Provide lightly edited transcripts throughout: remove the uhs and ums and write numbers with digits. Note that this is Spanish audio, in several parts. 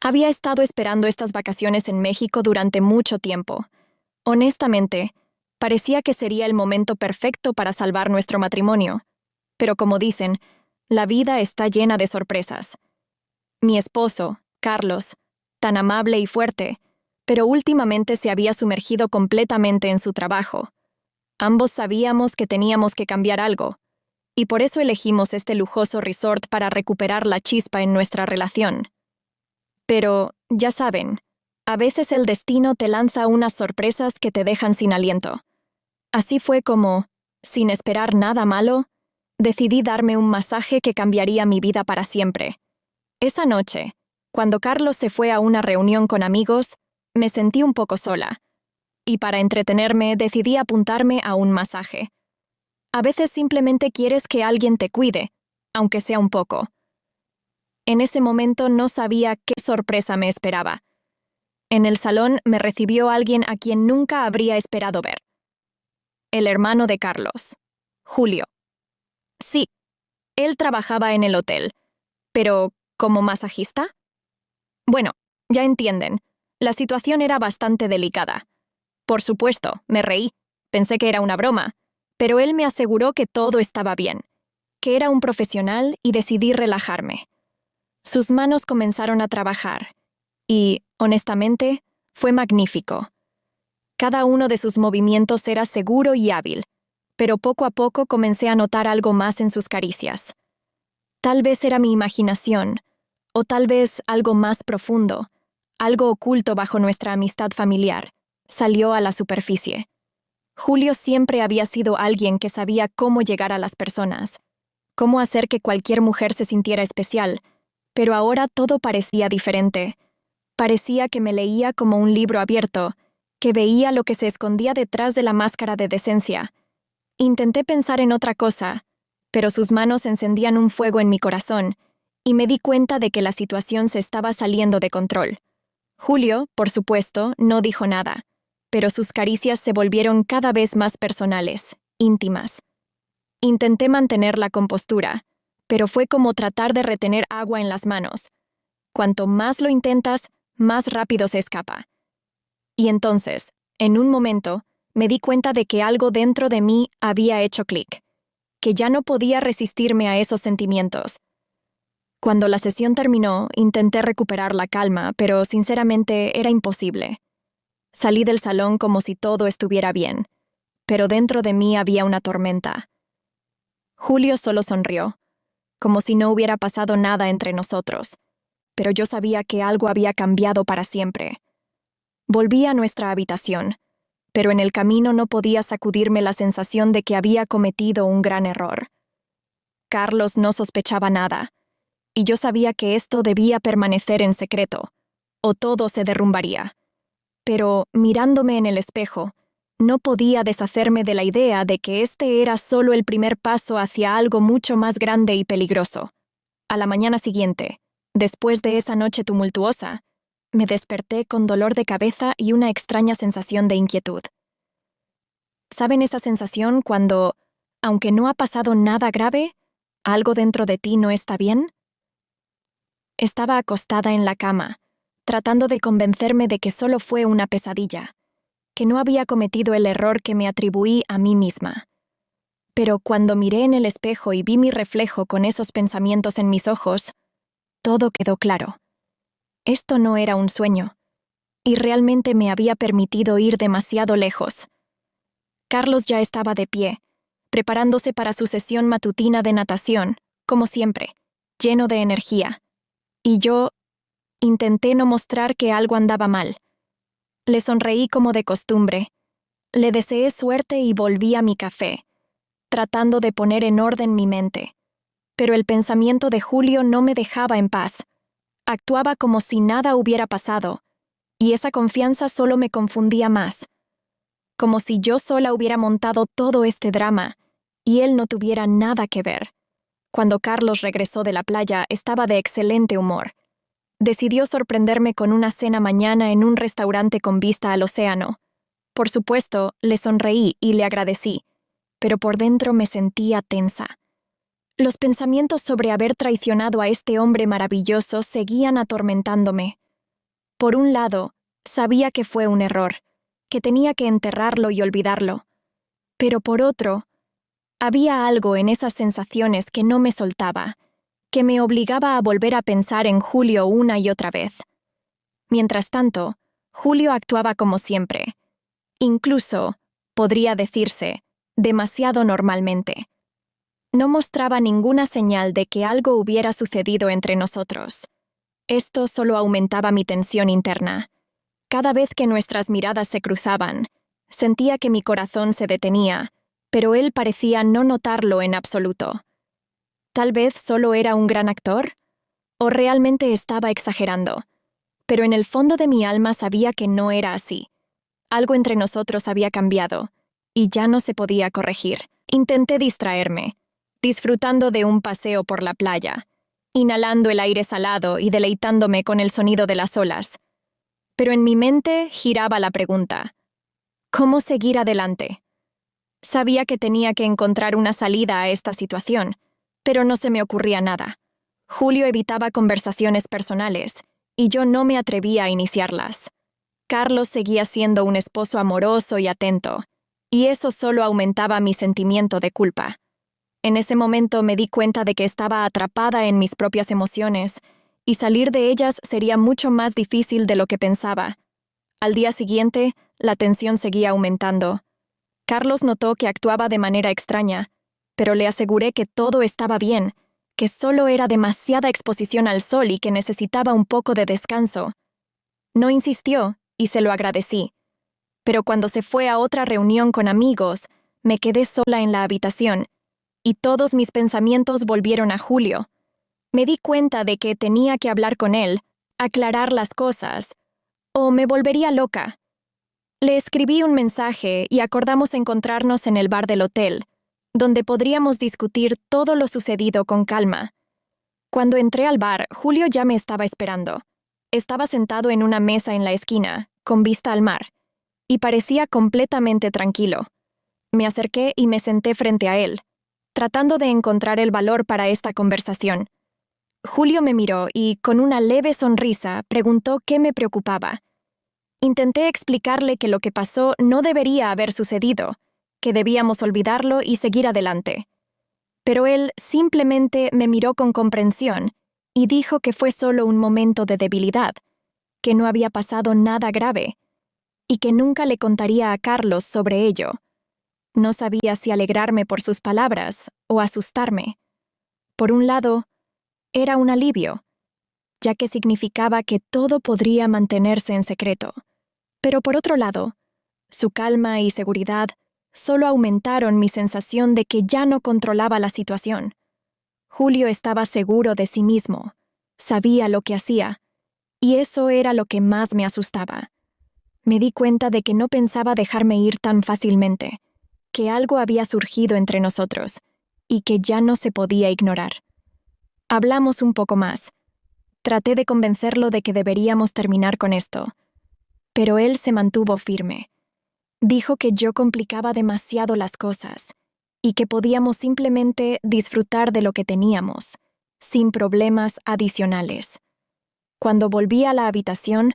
Había estado esperando estas vacaciones en México durante mucho tiempo. Honestamente, parecía que sería el momento perfecto para salvar nuestro matrimonio. Pero como dicen, la vida está llena de sorpresas. Mi esposo, Carlos, tan amable y fuerte, pero últimamente se había sumergido completamente en su trabajo. Ambos sabíamos que teníamos que cambiar algo, y por eso elegimos este lujoso resort para recuperar la chispa en nuestra relación. Pero, ya saben, a veces el destino te lanza unas sorpresas que te dejan sin aliento. Así fue como, sin esperar nada malo, decidí darme un masaje que cambiaría mi vida para siempre. Esa noche, cuando Carlos se fue a una reunión con amigos, me sentí un poco sola, y para entretenerme decidí apuntarme a un masaje. A veces simplemente quieres que alguien te cuide, aunque sea un poco. En ese momento no sabía qué sorpresa me esperaba. En el salón me recibió alguien a quien nunca habría esperado ver. El hermano de Carlos, Julio. Sí, él trabajaba en el hotel, pero ¿como masajista? Bueno, ya entienden, la situación era bastante delicada. Por supuesto, me reí, pensé que era una broma, pero él me aseguró que todo estaba bien, que era un profesional y decidí relajarme. Sus manos comenzaron a trabajar, y, honestamente, fue magnífico. Cada uno de sus movimientos era seguro y hábil, pero poco a poco comencé a notar algo más en sus caricias. Tal vez era mi imaginación, o tal vez algo más profundo, algo oculto bajo nuestra amistad familiar, salió a la superficie. Julio siempre había sido alguien que sabía cómo llegar a las personas, cómo hacer que cualquier mujer se sintiera especial, pero ahora todo parecía diferente. Parecía que me leía como un libro abierto, que veía lo que se escondía detrás de la máscara de decencia. Intenté pensar en otra cosa, pero sus manos encendían un fuego en mi corazón, y me di cuenta de que la situación se estaba saliendo de control. Julio, por supuesto, no dijo nada, pero sus caricias se volvieron cada vez más personales, íntimas. Intenté mantener la compostura, pero fue como tratar de retener agua en las manos. Cuanto más lo intentas, más rápido se escapa. Y entonces, en un momento, me di cuenta de que algo dentro de mí había hecho clic, que ya no podía resistirme a esos sentimientos. Cuando la sesión terminó, intenté recuperar la calma, pero sinceramente era imposible. Salí del salón como si todo estuviera bien, pero dentro de mí había una tormenta. Julio solo sonrió, como si no hubiera pasado nada entre nosotros, pero yo sabía que algo había cambiado para siempre. Volví a nuestra habitación, pero en el camino no podía sacudirme la sensación de que había cometido un gran error. Carlos no sospechaba nada, y yo sabía que esto debía permanecer en secreto, o todo se derrumbaría. Pero, mirándome en el espejo, no podía deshacerme de la idea de que este era solo el primer paso hacia algo mucho más grande y peligroso. A la mañana siguiente, después de esa noche tumultuosa, me desperté con dolor de cabeza y una extraña sensación de inquietud. ¿Saben esa sensación cuando, aunque no ha pasado nada grave, algo dentro de ti no está bien? Estaba acostada en la cama, tratando de convencerme de que solo fue una pesadilla, que no había cometido el error que me atribuí a mí misma. Pero cuando miré en el espejo y vi mi reflejo con esos pensamientos en mis ojos, todo quedó claro. Esto no era un sueño, y realmente me había permitido ir demasiado lejos. Carlos ya estaba de pie, preparándose para su sesión matutina de natación, como siempre, lleno de energía. Y yo intenté no mostrar que algo andaba mal. Le sonreí como de costumbre. Le deseé suerte y volví a mi café, tratando de poner en orden mi mente. Pero el pensamiento de Julio no me dejaba en paz. Actuaba como si nada hubiera pasado, y esa confianza solo me confundía más. Como si yo sola hubiera montado todo este drama, y él no tuviera nada que ver. Cuando Carlos regresó de la playa, estaba de excelente humor. Decidió sorprenderme con una cena mañana en un restaurante con vista al océano. Por supuesto, le sonreí y le agradecí, pero por dentro me sentía tensa. Los pensamientos sobre haber traicionado a este hombre maravilloso seguían atormentándome. Por un lado, sabía que fue un error, que tenía que enterrarlo y olvidarlo. Pero por otro, había algo en esas sensaciones que no me soltaba, que me obligaba a volver a pensar en Julio una y otra vez. Mientras tanto, Julio actuaba como siempre. Incluso, podría decirse, demasiado normalmente. No mostraba ninguna señal de que algo hubiera sucedido entre nosotros. Esto solo aumentaba mi tensión interna. Cada vez que nuestras miradas se cruzaban, sentía que mi corazón se detenía, pero él parecía no notarlo en absoluto. Tal vez solo era un gran actor, o realmente estaba exagerando, pero en el fondo de mi alma sabía que no era así. Algo entre nosotros había cambiado, y ya no se podía corregir. Intenté distraerme, disfrutando de un paseo por la playa, inhalando el aire salado y deleitándome con el sonido de las olas. Pero en mi mente giraba la pregunta: ¿cómo seguir adelante? Sabía que tenía que encontrar una salida a esta situación, pero no se me ocurría nada. Julio evitaba conversaciones personales, y yo no me atrevía a iniciarlas. Carlos seguía siendo un esposo amoroso y atento, y eso solo aumentaba mi sentimiento de culpa. En ese momento me di cuenta de que estaba atrapada en mis propias emociones, y salir de ellas sería mucho más difícil de lo que pensaba. Al día siguiente, la tensión seguía aumentando. Carlos notó que actuaba de manera extraña, pero le aseguré que todo estaba bien, que solo era demasiada exposición al sol y que necesitaba un poco de descanso. No insistió, y se lo agradecí. Pero cuando se fue a otra reunión con amigos, me quedé sola en la habitación, y todos mis pensamientos volvieron a Julio. Me di cuenta de que tenía que hablar con él, aclarar las cosas, o me volvería loca. Le escribí un mensaje y acordamos encontrarnos en el bar del hotel, donde podríamos discutir todo lo sucedido con calma. Cuando entré al bar, Julio ya me estaba esperando. Estaba sentado en una mesa en la esquina, con vista al mar, y parecía completamente tranquilo. Me acerqué y me senté frente a él, tratando de encontrar el valor para esta conversación. Julio me miró y, con una leve sonrisa, preguntó qué me preocupaba. Intenté explicarle que lo que pasó no debería haber sucedido, que debíamos olvidarlo y seguir adelante. Pero él simplemente me miró con comprensión y dijo que fue solo un momento de debilidad, que no había pasado nada grave, y que nunca le contaría a Carlos sobre ello. No sabía si alegrarme por sus palabras o asustarme. Por un lado, era un alivio, ya que significaba que todo podría mantenerse en secreto. Pero por otro lado, su calma y seguridad solo aumentaron mi sensación de que ya no controlaba la situación. Julio estaba seguro de sí mismo, sabía lo que hacía, y eso era lo que más me asustaba. Me di cuenta de que no pensaba dejarme ir tan fácilmente, que algo había surgido entre nosotros, y que ya no se podía ignorar. Hablamos un poco más. Traté de convencerlo de que deberíamos terminar con esto, pero él se mantuvo firme. Dijo que yo complicaba demasiado las cosas y que podíamos simplemente disfrutar de lo que teníamos, sin problemas adicionales. Cuando volví a la habitación,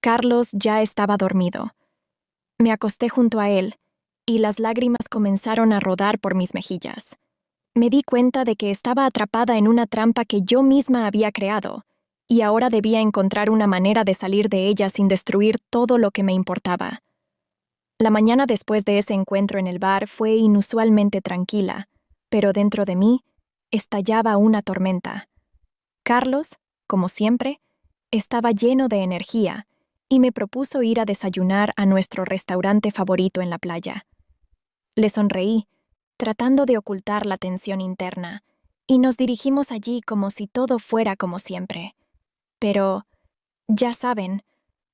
Carlos ya estaba dormido. Me acosté junto a él, y las lágrimas comenzaron a rodar por mis mejillas. Me di cuenta de que estaba atrapada en una trampa que yo misma había creado, y ahora debía encontrar una manera de salir de ella sin destruir todo lo que me importaba. La mañana después de ese encuentro en el bar fue inusualmente tranquila, pero dentro de mí estallaba una tormenta. Carlos, como siempre, estaba lleno de energía y me propuso ir a desayunar a nuestro restaurante favorito en la playa. Le sonreí, tratando de ocultar la tensión interna, y nos dirigimos allí como si todo fuera como siempre. Pero, ya saben,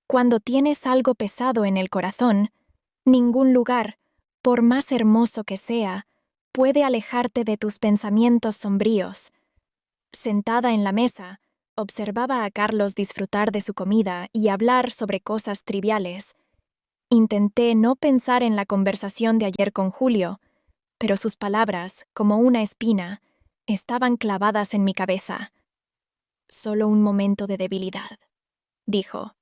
cuando tienes algo pesado en el corazón, ningún lugar, por más hermoso que sea, puede alejarte de tus pensamientos sombríos. Sentada en la mesa, observaba a Carlos disfrutar de su comida y hablar sobre cosas triviales. Intenté no pensar en la conversación de ayer con Julio, pero sus palabras, como una espina, estaban clavadas en mi cabeza. Solo un momento de debilidad, dijo,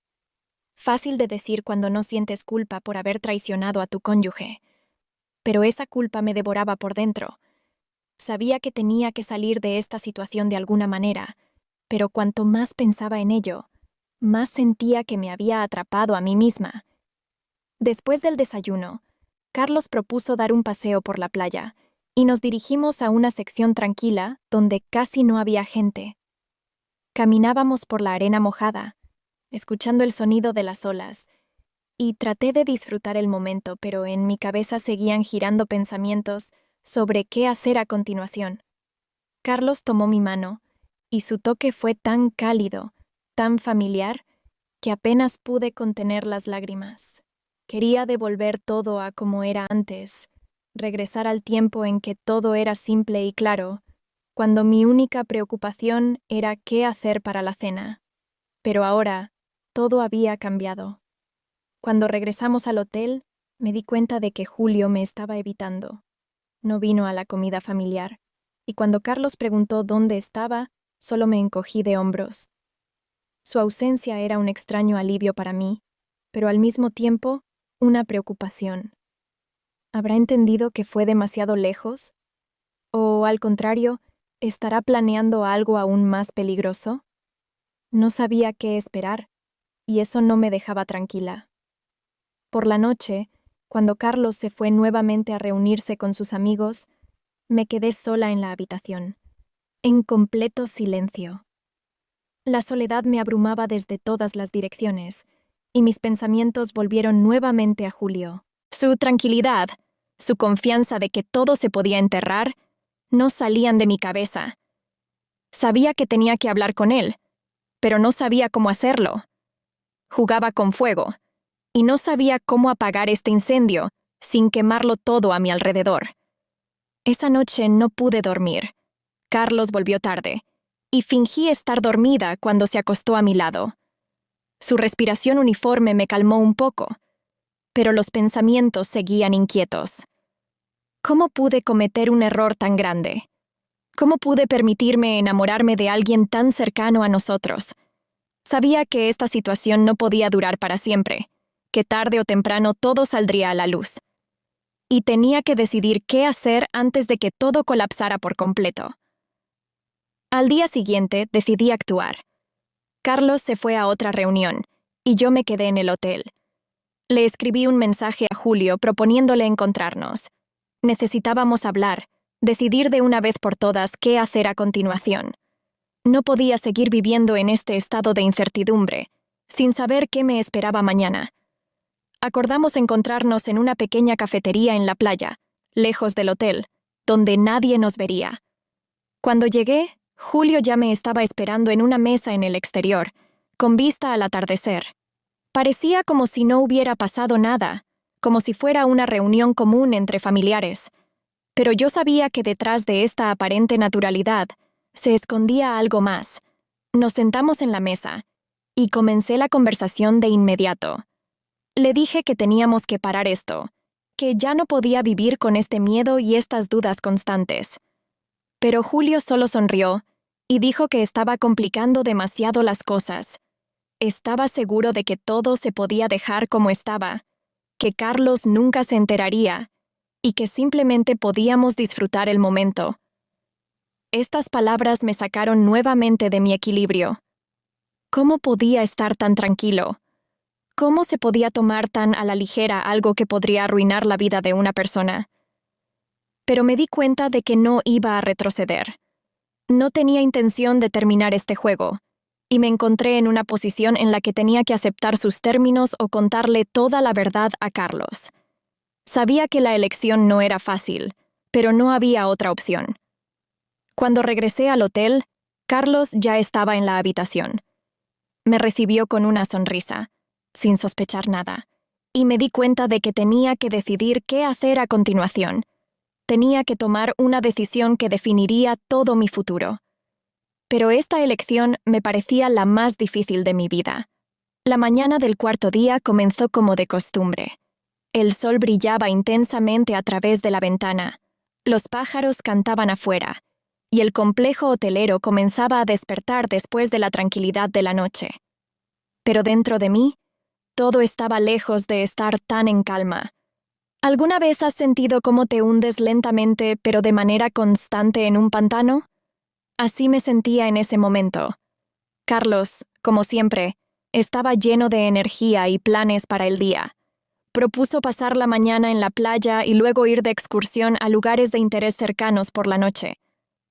Fácil de decir cuando no sientes culpa por haber traicionado a tu cónyuge. Pero esa culpa me devoraba por dentro. Sabía que tenía que salir de esta situación de alguna manera, pero cuanto más pensaba en ello, más sentía que me había atrapado a mí misma. Después del desayuno, Carlos propuso dar un paseo por la playa, y nos dirigimos a una sección tranquila donde casi no había gente. Caminábamos por la arena mojada, escuchando el sonido de las olas, y traté de disfrutar el momento, pero en mi cabeza seguían girando pensamientos sobre qué hacer a continuación. Carlos tomó mi mano, y su toque fue tan cálido, tan familiar, que apenas pude contener las lágrimas. Quería devolver todo a como era antes, regresar al tiempo en que todo era simple y claro, cuando mi única preocupación era qué hacer para la cena. Pero ahora, todo había cambiado. Cuando regresamos al hotel, me di cuenta de que Julio me estaba evitando. No vino a la comida familiar, y cuando Carlos preguntó dónde estaba, solo me encogí de hombros. Su ausencia era un extraño alivio para mí, pero al mismo tiempo, una preocupación. ¿Habrá entendido que fue demasiado lejos? ¿O, al contrario, estará planeando algo aún más peligroso? No sabía qué esperar, y eso no me dejaba tranquila. Por la noche, cuando Carlos se fue nuevamente a reunirse con sus amigos, me quedé sola en la habitación, en completo silencio. La soledad me abrumaba desde todas las direcciones, y mis pensamientos volvieron nuevamente a Julio. Su tranquilidad, su confianza de que todo se podía enterrar, no salían de mi cabeza. Sabía que tenía que hablar con él, pero no sabía cómo hacerlo. Jugaba con fuego, y no sabía cómo apagar este incendio sin quemarlo todo a mi alrededor. Esa noche no pude dormir. Carlos volvió tarde, y fingí estar dormida cuando se acostó a mi lado. Su respiración uniforme me calmó un poco, pero los pensamientos seguían inquietos. ¿Cómo pude cometer un error tan grande? ¿Cómo pude permitirme enamorarme de alguien tan cercano a nosotros? Sabía que esta situación no podía durar para siempre, que tarde o temprano todo saldría a la luz. Y tenía que decidir qué hacer antes de que todo colapsara por completo. Al día siguiente decidí actuar. Carlos se fue a otra reunión, y yo me quedé en el hotel. Le escribí un mensaje a Julio proponiéndole encontrarnos. Necesitábamos hablar, decidir de una vez por todas qué hacer a continuación. No podía seguir viviendo en este estado de incertidumbre, sin saber qué me esperaba mañana. Acordamos encontrarnos en una pequeña cafetería en la playa, lejos del hotel, donde nadie nos vería. Cuando llegué, Julio ya me estaba esperando en una mesa en el exterior, con vista al atardecer. Parecía como si no hubiera pasado nada, como si fuera una reunión común entre familiares. Pero yo sabía que detrás de esta aparente naturalidad se escondía algo más. Nos sentamos en la mesa, y comencé la conversación de inmediato. Le dije que teníamos que parar esto, que ya no podía vivir con este miedo y estas dudas constantes. Pero Julio solo sonrió y dijo que estaba complicando demasiado las cosas. Estaba seguro de que todo se podía dejar como estaba, que Carlos nunca se enteraría y que simplemente podíamos disfrutar el momento. Estas palabras me sacaron nuevamente de mi equilibrio. ¿Cómo podía estar tan tranquilo? ¿Cómo se podía tomar tan a la ligera algo que podría arruinar la vida de una persona? Pero me di cuenta de que no iba a retroceder. No tenía intención de terminar este juego, y me encontré en una posición en la que tenía que aceptar sus términos o contarle toda la verdad a Carlos. Sabía que la elección no era fácil, pero no había otra opción. Cuando regresé al hotel, Carlos ya estaba en la habitación. Me recibió con una sonrisa, sin sospechar nada, y me di cuenta de que tenía que decidir qué hacer a continuación. Tenía que tomar una decisión que definiría todo mi futuro. Pero esta elección me parecía la más difícil de mi vida. La mañana del cuarto día comenzó como de costumbre. El sol brillaba intensamente a través de la ventana, los pájaros cantaban afuera, y el complejo hotelero comenzaba a despertar después de la tranquilidad de la noche. Pero dentro de mí, todo estaba lejos de estar tan en calma. ¿Alguna vez has sentido cómo te hundes lentamente pero de manera constante en un pantano? Así me sentía en ese momento. Carlos, como siempre, estaba lleno de energía y planes para el día. Propuso pasar la mañana en la playa y luego ir de excursión a lugares de interés cercanos por la noche.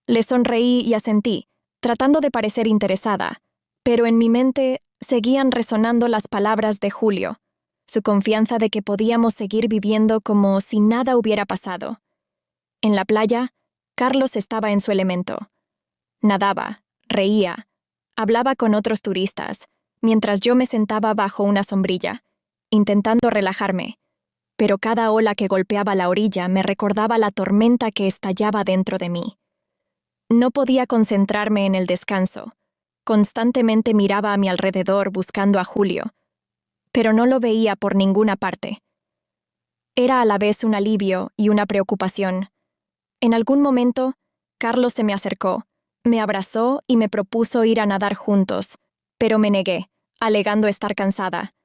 Le sonreí y asentí, tratando de parecer interesada, pero en mi mente seguían resonando las palabras de Julio, su confianza de que podíamos seguir viviendo como si nada hubiera pasado. En la playa, Carlos estaba en su elemento. Nadaba, reía, hablaba con otros turistas, mientras yo me sentaba bajo una sombrilla, intentando relajarme, pero cada ola que golpeaba la orilla me recordaba la tormenta que estallaba dentro de mí. No podía concentrarme en el descanso. Constantemente miraba a mi alrededor buscando a Julio, pero no lo veía por ninguna parte. Era a la vez un alivio y una preocupación. En algún momento, Carlos se me acercó, me abrazó y me propuso ir a nadar juntos, pero me negué, alegando estar cansada.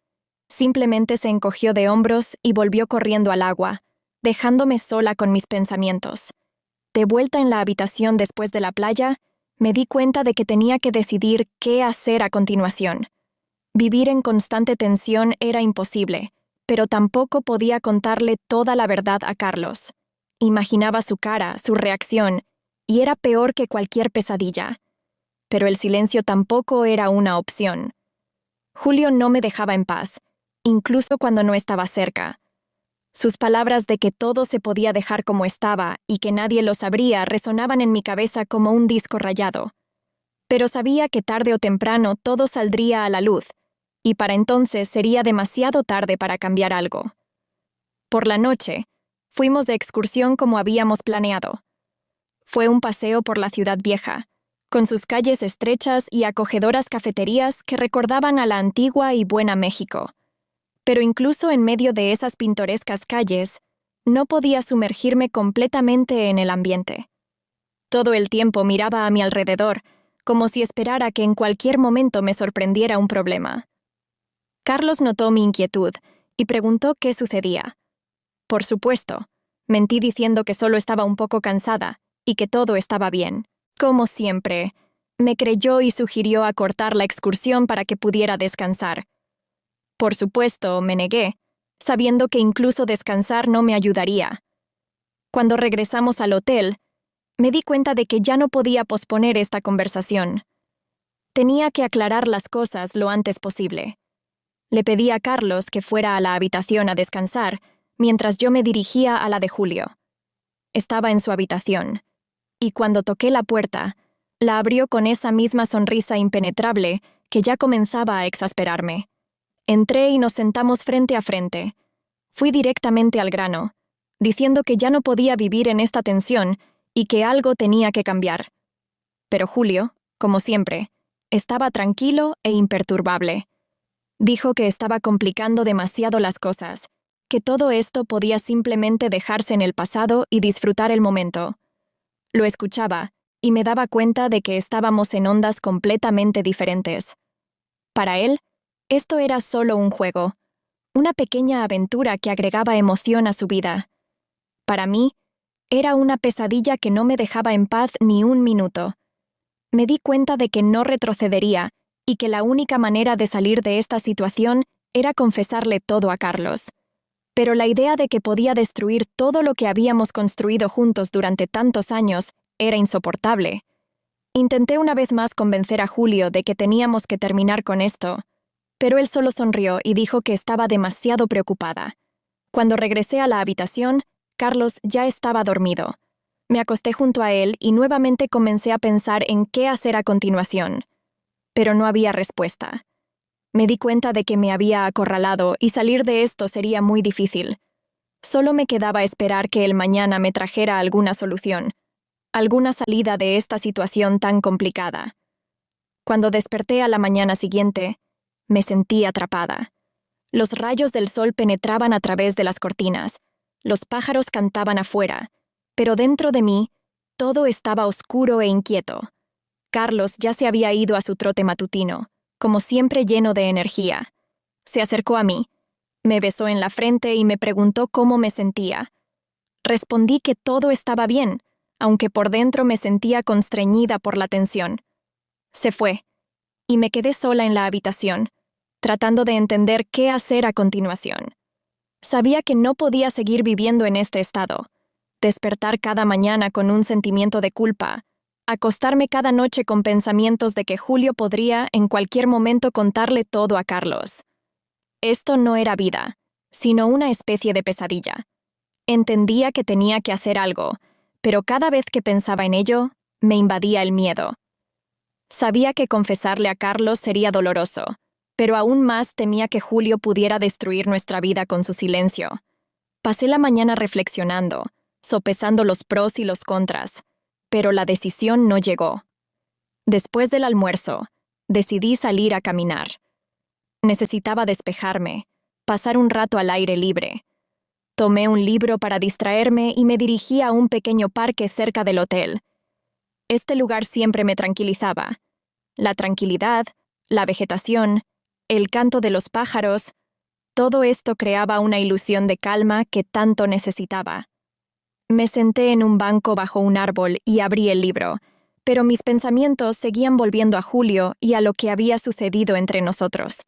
Simplemente se encogió de hombros y volvió corriendo al agua, dejándome sola con mis pensamientos. De vuelta en la habitación después de la playa, me di cuenta de que tenía que decidir qué hacer a continuación. Vivir en constante tensión era imposible, pero tampoco podía contarle toda la verdad a Carlos. Imaginaba su cara, su reacción, y era peor que cualquier pesadilla. Pero el silencio tampoco era una opción. Julio no me dejaba en paz, incluso cuando no estaba cerca. Sus palabras de que todo se podía dejar como estaba y que nadie lo sabría resonaban en mi cabeza como un disco rayado. Pero sabía que tarde o temprano todo saldría a la luz, y para entonces sería demasiado tarde para cambiar algo. Por la noche, fuimos de excursión como habíamos planeado. Fue un paseo por la ciudad vieja, con sus calles estrechas y acogedoras cafeterías que recordaban a la antigua y buena México. Pero incluso en medio de esas pintorescas calles, no podía sumergirme completamente en el ambiente. Todo el tiempo miraba a mi alrededor, como si esperara que en cualquier momento me sorprendiera un problema. Carlos notó mi inquietud y preguntó qué sucedía. Por supuesto, mentí diciendo que solo estaba un poco cansada y que todo estaba bien. Como siempre, me creyó y sugirió acortar la excursión para que pudiera descansar. Por supuesto, me negué, sabiendo que incluso descansar no me ayudaría. Cuando regresamos al hotel, me di cuenta de que ya no podía posponer esta conversación. Tenía que aclarar las cosas lo antes posible. Le pedí a Carlos que fuera a la habitación a descansar, mientras yo me dirigía a la de Julio. Estaba en su habitación, y cuando toqué la puerta, la abrió con esa misma sonrisa impenetrable que ya comenzaba a exasperarme. Entré y nos sentamos frente a frente. Fui directamente al grano, diciendo que ya no podía vivir en esta tensión y que algo tenía que cambiar. Pero Julio, como siempre, estaba tranquilo e imperturbable. Dijo que estaba complicando demasiado las cosas, que todo esto podía simplemente dejarse en el pasado y disfrutar el momento. Lo escuchaba y me daba cuenta de que estábamos en ondas completamente diferentes. Para él, esto era solo un juego, una pequeña aventura que agregaba emoción a su vida. Para mí, era una pesadilla que no me dejaba en paz ni un minuto. Me di cuenta de que no retrocedería y que la única manera de salir de esta situación era confesarle todo a Carlos. Pero la idea de que podía destruir todo lo que habíamos construido juntos durante tantos años era insoportable. Intenté una vez más convencer a Julio de que teníamos que terminar con esto, pero él solo sonrió y dijo que estaba demasiado preocupada. Cuando regresé a la habitación, Carlos ya estaba dormido. Me acosté junto a él y nuevamente comencé a pensar en qué hacer a continuación. Pero no había respuesta. Me di cuenta de que me había acorralado y salir de esto sería muy difícil. Solo me quedaba esperar que el mañana me trajera alguna solución, alguna salida de esta situación tan complicada. Cuando desperté a la mañana siguiente, me sentí atrapada. Los rayos del sol penetraban a través de las cortinas, los pájaros cantaban afuera, pero dentro de mí, todo estaba oscuro e inquieto. Carlos ya se había ido a su trote matutino, como siempre lleno de energía. Se acercó a mí, me besó en la frente y me preguntó cómo me sentía. Respondí que todo estaba bien, aunque por dentro me sentía constreñida por la tensión. Se fue, y me quedé sola en la habitación, tratando de entender qué hacer a continuación. Sabía que no podía seguir viviendo en este estado, despertar cada mañana con un sentimiento de culpa, acostarme cada noche con pensamientos de que Julio podría en cualquier momento contarle todo a Carlos. Esto no era vida, sino una especie de pesadilla. Entendía que tenía que hacer algo, pero cada vez que pensaba en ello, me invadía el miedo. Sabía que confesarle a Carlos sería doloroso, pero aún más temía que Julio pudiera destruir nuestra vida con su silencio. Pasé la mañana reflexionando, sopesando los pros y los contras, pero la decisión no llegó. Después del almuerzo, decidí salir a caminar. Necesitaba despejarme, pasar un rato al aire libre. Tomé un libro para distraerme y me dirigí a un pequeño parque cerca del hotel. Este lugar siempre me tranquilizaba. La tranquilidad, la vegetación, el canto de los pájaros, todo esto creaba una ilusión de calma que tanto necesitaba. Me senté en un banco bajo un árbol y abrí el libro, pero mis pensamientos seguían volviendo a Julio y a lo que había sucedido entre nosotros.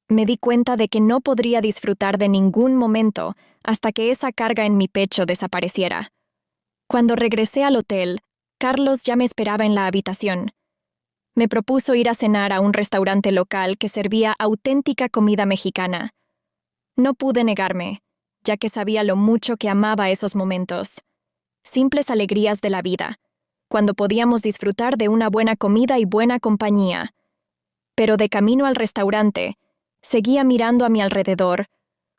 Me di cuenta de que no podría disfrutar de ningún momento hasta que esa carga en mi pecho desapareciera. Cuando regresé al hotel, Carlos ya me esperaba en la habitación. Me propuso ir a cenar a un restaurante local que servía auténtica comida mexicana. No pude negarme, ya que sabía lo mucho que amaba esos momentos. Simples alegrías de la vida, cuando podíamos disfrutar de una buena comida y buena compañía. Pero de camino al restaurante, seguía mirando a mi alrededor,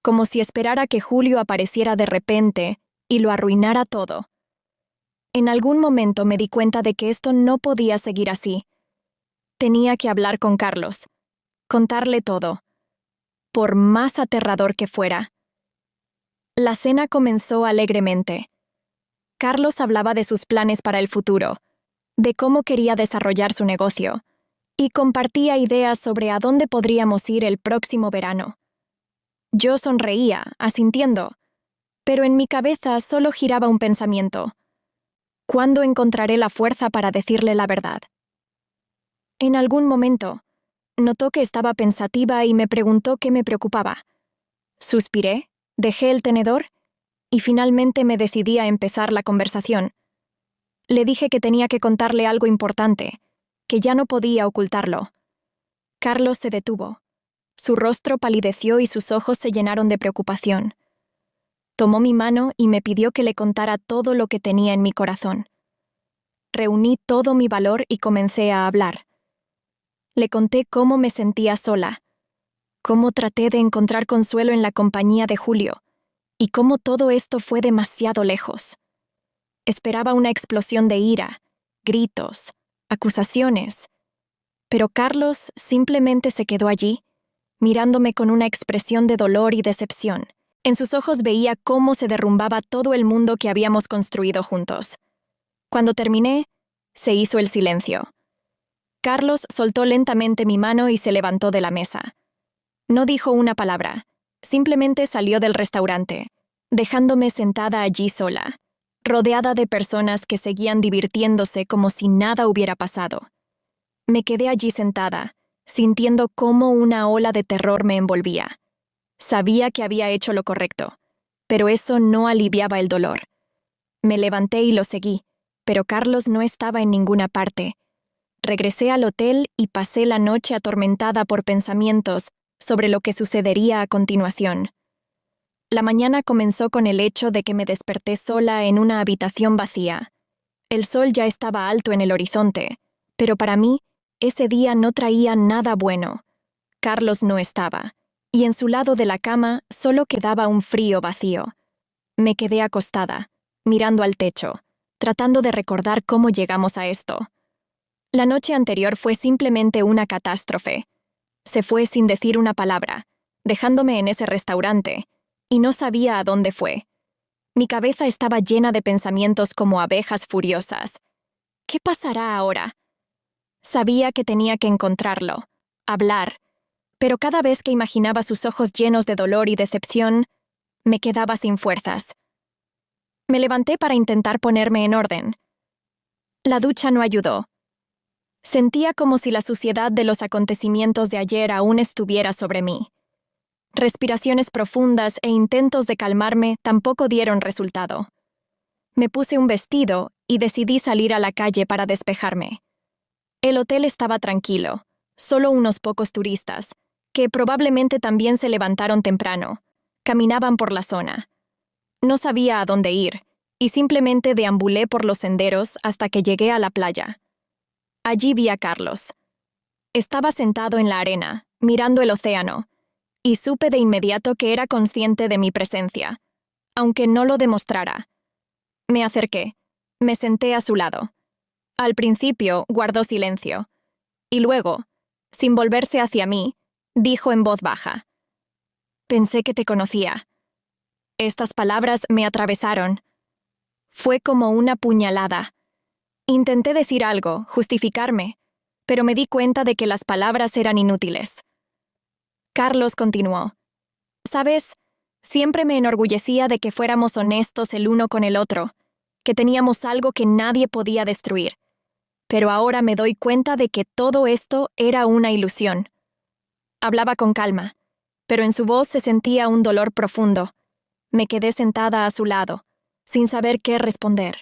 como si esperara que Julio apareciera de repente y lo arruinara todo. En algún momento me di cuenta de que esto no podía seguir así. Tenía que hablar con Carlos, contarle todo, por más aterrador que fuera. La cena comenzó alegremente. Carlos hablaba de sus planes para el futuro, de cómo quería desarrollar su negocio, y compartía ideas sobre a dónde podríamos ir el próximo verano. Yo sonreía, asintiendo, pero en mi cabeza solo giraba un pensamiento. ¿Cuándo encontraré la fuerza para decirle la verdad? En algún momento, notó que estaba pensativa y me preguntó qué me preocupaba. Suspiré, dejé el tenedor y finalmente me decidí a empezar la conversación. Le dije que tenía que contarle algo importante, que ya no podía ocultarlo. Carlos se detuvo. Su rostro palideció y sus ojos se llenaron de preocupación. Tomó mi mano y me pidió que le contara todo lo que tenía en mi corazón. Reuní todo mi valor y comencé a hablar. Le conté cómo me sentía sola, cómo traté de encontrar consuelo en la compañía de Julio, y cómo todo esto fue demasiado lejos. Esperaba una explosión de ira, gritos, acusaciones, pero Carlos simplemente se quedó allí, mirándome con una expresión de dolor y decepción. En sus ojos veía cómo se derrumbaba todo el mundo que habíamos construido juntos. Cuando terminé, se hizo el silencio. Carlos soltó lentamente mi mano y se levantó de la mesa. No dijo una palabra, simplemente salió del restaurante, dejándome sentada allí sola, rodeada de personas que seguían divirtiéndose como si nada hubiera pasado. Me quedé allí sentada, sintiendo cómo una ola de terror me envolvía. Sabía que había hecho lo correcto, pero eso no aliviaba el dolor. Me levanté y lo seguí, pero Carlos no estaba en ninguna parte. Regresé al hotel y pasé la noche atormentada por pensamientos sobre lo que sucedería a continuación. La mañana comenzó con el hecho de que me desperté sola en una habitación vacía. El sol ya estaba alto en el horizonte, pero para mí, ese día no traía nada bueno. Carlos no estaba, y en su lado de la cama solo quedaba un frío vacío. Me quedé acostada, mirando al techo, tratando de recordar cómo llegamos a esto. La noche anterior fue simplemente una catástrofe. Se fue sin decir una palabra, dejándome en ese restaurante, y no sabía a dónde fue. Mi cabeza estaba llena de pensamientos como abejas furiosas. ¿Qué pasará ahora? Sabía que tenía que encontrarlo, hablar, pero cada vez que imaginaba sus ojos llenos de dolor y decepción, me quedaba sin fuerzas. Me levanté para intentar ponerme en orden. La ducha no ayudó. Sentía como si la suciedad de los acontecimientos de ayer aún estuviera sobre mí. Respiraciones profundas e intentos de calmarme tampoco dieron resultado. Me puse un vestido y decidí salir a la calle para despejarme. El hotel estaba tranquilo, solo unos pocos turistas, que probablemente también se levantaron temprano, caminaban por la zona. No sabía a dónde ir, y simplemente deambulé por los senderos hasta que llegué a la playa. Allí vi a Carlos. Estaba sentado en la arena, mirando el océano, y supe de inmediato que era consciente de mi presencia, aunque no lo demostrara. Me acerqué, me senté a su lado. Al principio guardó silencio, y luego, sin volverse hacia mí, dijo en voz baja: «Pensé que te conocía». Estas palabras me atravesaron. Fue como una puñalada. Intenté decir algo, justificarme, pero me di cuenta de que las palabras eran inútiles. Carlos continuó: «Sabes, siempre me enorgullecía de que fuéramos honestos el uno con el otro, que teníamos algo que nadie podía destruir. Pero ahora me doy cuenta de que todo esto era una ilusión». Hablaba con calma, pero en su voz se sentía un dolor profundo. Me quedé sentada a su lado, sin saber qué responder.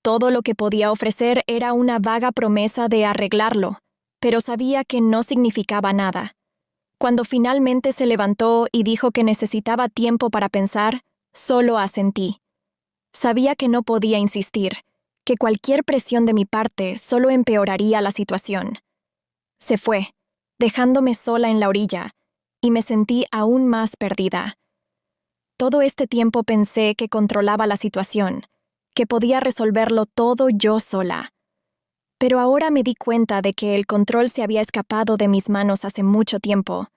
Todo lo que podía ofrecer era una vaga promesa de arreglarlo, pero sabía que no significaba nada. Cuando finalmente se levantó y dijo que necesitaba tiempo para pensar, solo asentí. Sabía que no podía insistir, que cualquier presión de mi parte solo empeoraría la situación. Se fue, dejándome sola en la orilla, y me sentí aún más perdida. Todo este tiempo pensé que controlaba la situación, que podía resolverlo todo yo sola. Pero ahora me di cuenta de que el control se había escapado de mis manos hace mucho tiempo.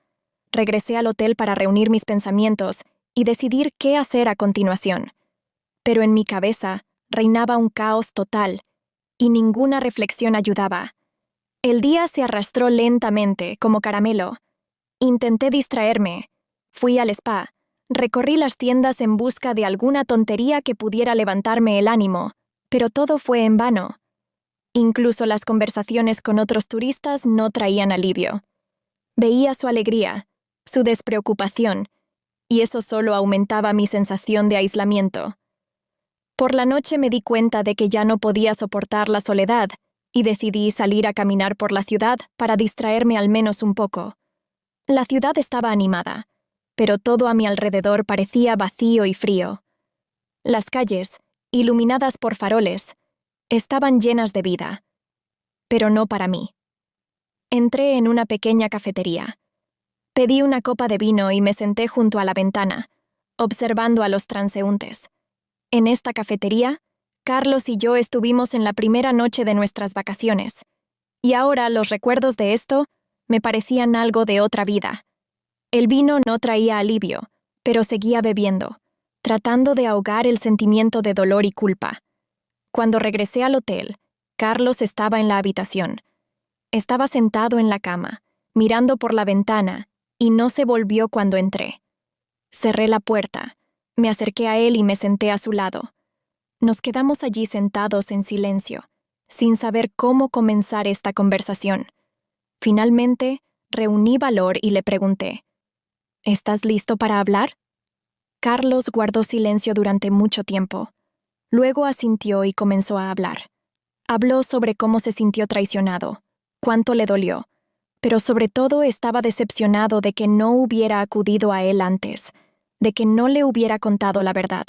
Regresé al hotel para reunir mis pensamientos y decidir qué hacer a continuación. Pero en mi cabeza reinaba un caos total, y ninguna reflexión ayudaba. El día se arrastró lentamente, como caramelo. Intenté distraerme. Fui al spa. Recorrí las tiendas en busca de alguna tontería que pudiera levantarme el ánimo, pero todo fue en vano. Incluso las conversaciones con otros turistas no traían alivio. Veía su alegría, su despreocupación, y eso solo aumentaba mi sensación de aislamiento. Por la noche me di cuenta de que ya no podía soportar la soledad, y decidí salir a caminar por la ciudad para distraerme al menos un poco. La ciudad estaba animada, pero todo a mi alrededor parecía vacío y frío. Las calles, iluminadas por faroles, estaban llenas de vida, pero no para mí. Entré en una pequeña cafetería. Pedí una copa de vino y me senté junto a la ventana, observando a los transeúntes. En esta cafetería, Carlos y yo estuvimos en la primera noche de nuestras vacaciones, y ahora los recuerdos de esto me parecían algo de otra vida. El vino no traía alivio, pero seguía bebiendo, tratando de ahogar el sentimiento de dolor y culpa. Cuando regresé al hotel, Carlos estaba en la habitación. Estaba sentado en la cama, mirando por la ventana, y no se volvió cuando entré. Cerré la puerta, me acerqué a él y me senté a su lado. Nos quedamos allí sentados en silencio, sin saber cómo comenzar esta conversación. Finalmente, reuní valor y le pregunté: ¿estás listo para hablar? Carlos guardó silencio durante mucho tiempo. Luego asintió y comenzó a hablar. Habló sobre cómo se sintió traicionado, cuánto le dolió, pero sobre todo estaba decepcionado de que no hubiera acudido a él antes, de que no le hubiera contado la verdad.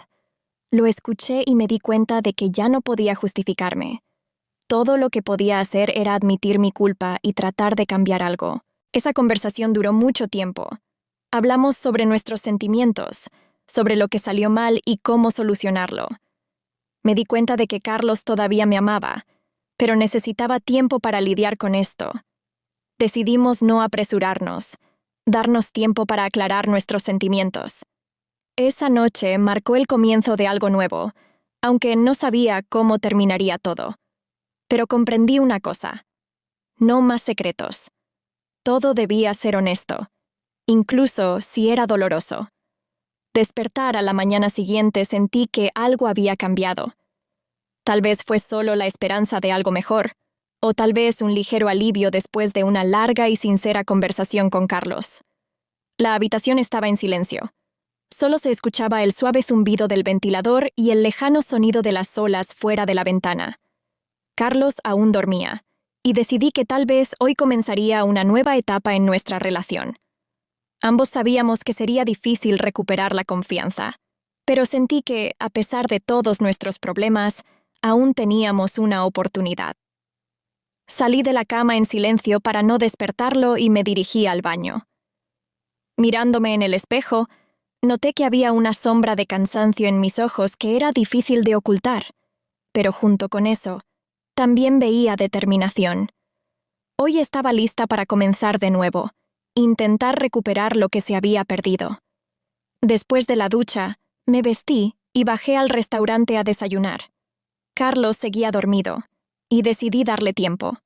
Lo escuché y me di cuenta de que ya no podía justificarme. Todo lo que podía hacer era admitir mi culpa y tratar de cambiar algo. Esa conversación duró mucho tiempo. Hablamos sobre nuestros sentimientos, sobre lo que salió mal y cómo solucionarlo. Me di cuenta de que Carlos todavía me amaba, pero necesitaba tiempo para lidiar con esto. Decidimos no apresurarnos, darnos tiempo para aclarar nuestros sentimientos. Esa noche marcó el comienzo de algo nuevo, aunque no sabía cómo terminaría todo. Pero comprendí una cosa: no más secretos. todo debía ser honesto, incluso si era doloroso. Despertar a la mañana siguiente sentí que algo había cambiado. Tal vez fue solo la esperanza de algo mejor, o tal vez un ligero alivio después de una larga y sincera conversación con Carlos. La habitación estaba en silencio. Solo se escuchaba el suave zumbido del ventilador y el lejano sonido de las olas fuera de la ventana. Carlos aún dormía, y decidí que tal vez hoy comenzaría una nueva etapa en nuestra relación. Ambos sabíamos que sería difícil recuperar la confianza, pero sentí que, a pesar de todos nuestros problemas, aún teníamos una oportunidad. Salí de la cama en silencio para no despertarlo y me dirigí al baño. Mirándome en el espejo, noté que había una sombra de cansancio en mis ojos que era difícil de ocultar, pero junto con eso, también veía determinación. Hoy estaba lista para comenzar de nuevo, intentar recuperar lo que se había perdido. Después de la ducha, me vestí y bajé al restaurante a desayunar. Carlos seguía dormido, y decidí darle tiempo.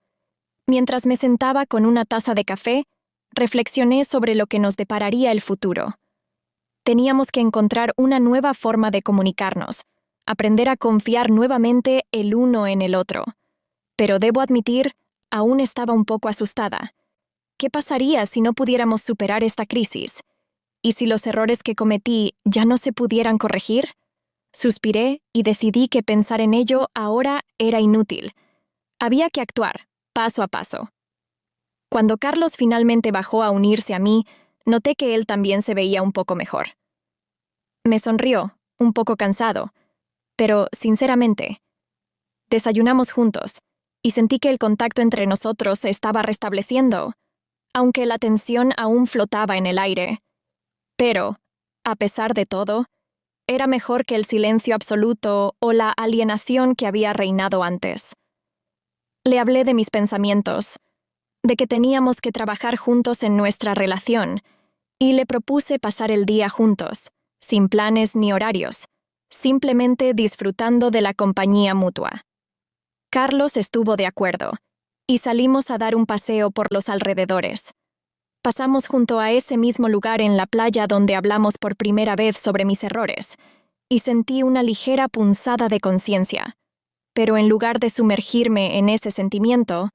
Mientras me sentaba con una taza de café, reflexioné sobre lo que nos depararía el futuro. Teníamos que encontrar una nueva forma de comunicarnos, aprender a confiar nuevamente el uno en el otro. Pero debo admitir, aún estaba un poco asustada. ¿Qué pasaría si no pudiéramos superar esta crisis? ¿Y si los errores que cometí ya no se pudieran corregir? Suspiré y decidí que pensar en ello ahora era inútil. Había que actuar, paso a paso. Cuando Carlos finalmente bajó a unirse a mí, noté que él también se veía un poco mejor. Me sonrió, un poco cansado, pero sinceramente, desayunamos juntos y sentí que el contacto entre nosotros se estaba restableciendo, aunque la tensión aún flotaba en el aire. Pero, a pesar de todo, era mejor que el silencio absoluto o la alienación que había reinado antes. Le hablé de mis pensamientos, de que teníamos que trabajar juntos en nuestra relación, y le propuse pasar el día juntos, sin planes ni horarios, simplemente disfrutando de la compañía mutua. Carlos estuvo de acuerdo, y salimos a dar un paseo por los alrededores. Pasamos junto a ese mismo lugar en la playa donde hablamos por primera vez sobre mis errores, y sentí una ligera punzada de conciencia. Pero en lugar de sumergirme en ese sentimiento,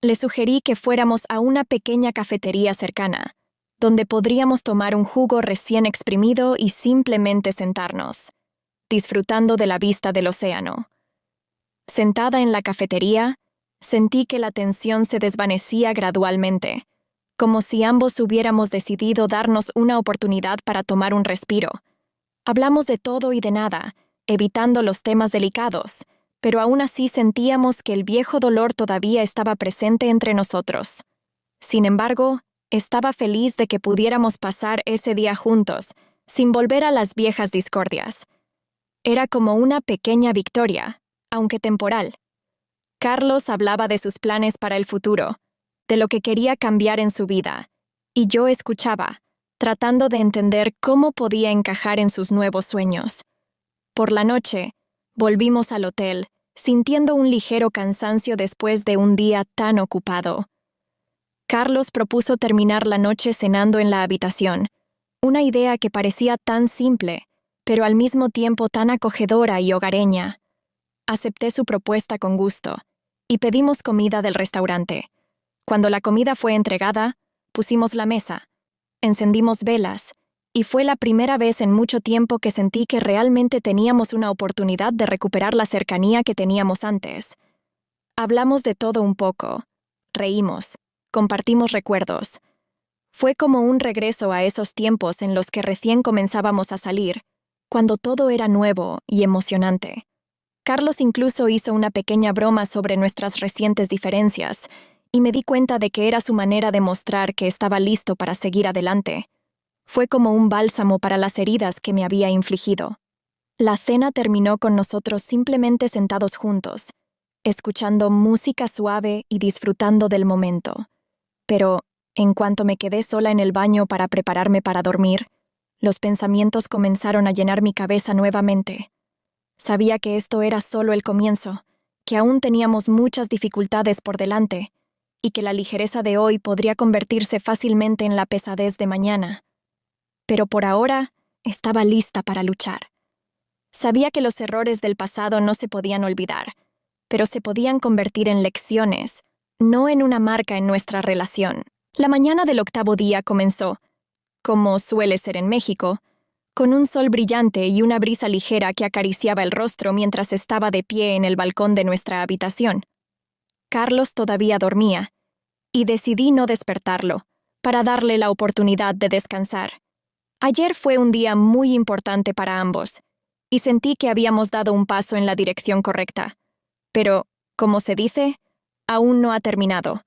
le sugerí que fuéramos a una pequeña cafetería cercana, donde podríamos tomar un jugo recién exprimido y simplemente sentarnos, disfrutando de la vista del océano. Sentada en la cafetería, sentí que la tensión se desvanecía gradualmente, como si ambos hubiéramos decidido darnos una oportunidad para tomar un respiro. Hablamos de todo y de nada, evitando los temas delicados, pero aún así sentíamos que el viejo dolor todavía estaba presente entre nosotros. Sin embargo, estaba feliz de que pudiéramos pasar ese día juntos, sin volver a las viejas discordias. Era como una pequeña victoria, aunque temporal. Carlos hablaba de sus planes para el futuro, de lo que quería cambiar en su vida, y yo escuchaba, tratando de entender cómo podía encajar en sus nuevos sueños. Por la noche, volvimos al hotel, sintiendo un ligero cansancio después de un día tan ocupado. Carlos propuso terminar la noche cenando en la habitación, una idea que parecía tan simple, pero al mismo tiempo tan acogedora y hogareña. Acepté su propuesta con gusto, y pedimos comida del restaurante. Cuando la comida fue entregada, pusimos la mesa, encendimos velas, y fue la primera vez en mucho tiempo que sentí que realmente teníamos una oportunidad de recuperar la cercanía que teníamos antes. Hablamos de todo un poco, reímos, compartimos recuerdos. Fue como un regreso a esos tiempos en los que recién comenzábamos a salir, cuando todo era nuevo y emocionante. Carlos incluso hizo una pequeña broma sobre nuestras recientes diferencias, y me di cuenta de que era su manera de mostrar que estaba listo para seguir adelante. Fue como un bálsamo para las heridas que me había infligido. La cena terminó con nosotros simplemente sentados juntos, escuchando música suave y disfrutando del momento. Pero, en cuanto me quedé sola en el baño para prepararme para dormir, los pensamientos comenzaron a llenar mi cabeza nuevamente. Sabía que esto era solo el comienzo, que aún teníamos muchas dificultades por delante, y que la ligereza de hoy podría convertirse fácilmente en la pesadez de mañana. Pero por ahora estaba lista para luchar. Sabía que los errores del pasado no se podían olvidar, pero se podían convertir en lecciones, no en una marca en nuestra relación. La mañana del 8º día comenzó, como suele ser en México, con un sol brillante y una brisa ligera que acariciaba el rostro mientras estaba de pie en el balcón de nuestra habitación. Carlos todavía dormía, y decidí no despertarlo, para darle la oportunidad de descansar. Ayer fue un día muy importante para ambos, y sentí que habíamos dado un paso en la dirección correcta. Pero, como se dice, aún no ha terminado.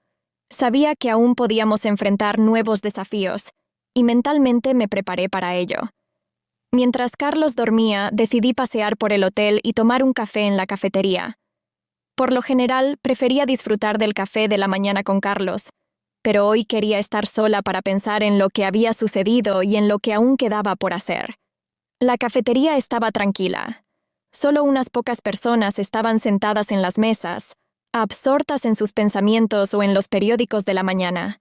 Sabía que aún podíamos enfrentar nuevos desafíos, y mentalmente me preparé para ello. Mientras Carlos dormía, decidí pasear por el hotel y tomar un café en la cafetería. Por lo general, prefería disfrutar del café de la mañana con Carlos, pero hoy quería estar sola para pensar en lo que había sucedido y en lo que aún quedaba por hacer. La cafetería estaba tranquila. Solo unas pocas personas estaban sentadas en las mesas, absortas en sus pensamientos o en los periódicos de la mañana.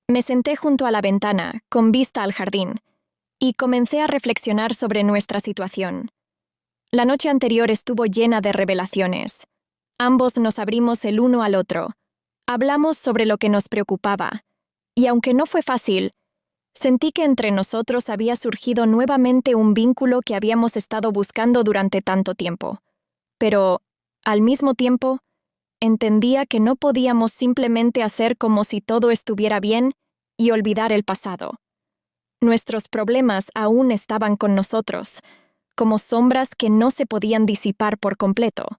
Me senté junto a la ventana, con vista al jardín, y comencé a reflexionar sobre nuestra situación. La noche anterior estuvo llena de revelaciones. Ambos nos abrimos el uno al otro. Hablamos sobre lo que nos preocupaba, y aunque no fue fácil, sentí que entre nosotros había surgido nuevamente un vínculo que habíamos estado buscando durante tanto tiempo. Pero, al mismo tiempo, entendía que no podíamos simplemente hacer como si todo estuviera bien y olvidar el pasado. Nuestros problemas aún estaban con nosotros, como sombras que no se podían disipar por completo.